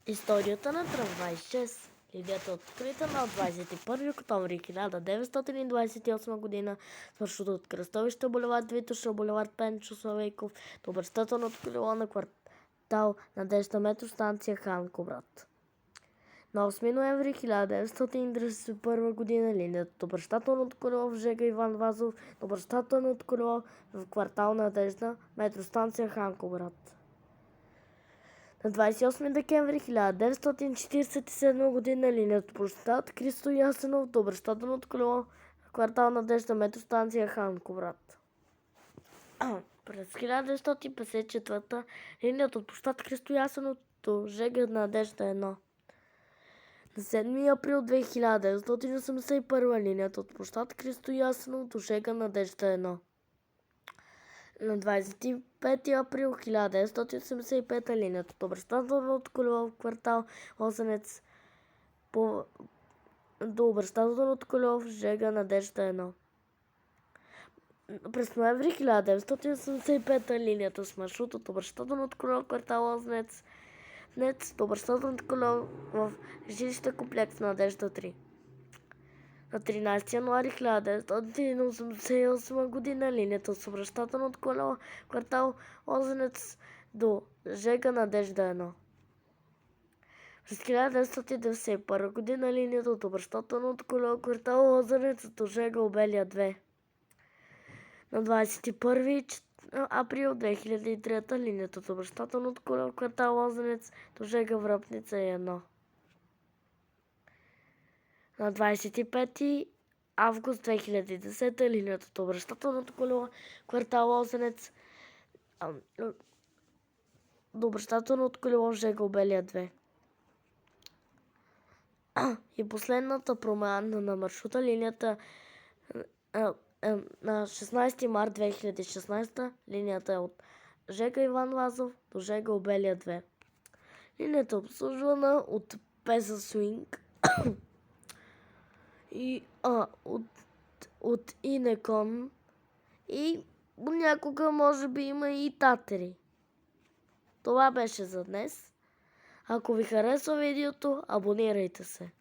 Историята на трамвай 6. Линията е открита на 21 октомври 1928 година с маршрут от кръстовище булевард Витоша, булевард Пенчо Славейков до обръщателното колело на квартал Надежда, метростанция Хан Кубрат. На 8 ноември 1931 година линията от обръщателното колело в Жега Иван Вазов до обръщателното колело в квартал Надежда, метростанция Хан Кубрат. На 28 декември 1947 година линията от площад Христо Ясенов до обръщателното колело в квартал Надежда, метростанция Хан Кубрат. През 1954 линията от площад Христо Ясенов до Жега Надежда 1. На 7 април 1981 линията от площад Христо Ясенов до Жега Надежда 1. На 25 април 1985 линията от обръщателното колело в квартал Лозенец до обръщателното колело в Жега Надежда 1. През ноември 1985 линията с маршрут от обръщателното колело в квартал Лозенец до обръщателното колело в жилищен комплекс Надежда 3. На 13 януари 1988 година линията с обръщателното колело в квартал Лозенец до Жега Надежда 1. През 1991 година линията от обръщателното колело в квартал Лозенец до Жега Обелия 2. На 21 април 2003 линията от обръщателното колело в квартал Лозенец до Жега Връбница 1. На 25 август 2010 линията от обръщателното колело квартал Лозенец до обръщателното колело в Жега Обелия 2. И последната промяна на маршрута линията на 16 март 2016 линията е от Жега Иван Вазов до Жега Обелия 2. Линията е обслужвана от Песа Суинг и от Инекон и някога може би има и Татери. Това беше за днес. Ако ви харесва видеото, абонирайте се.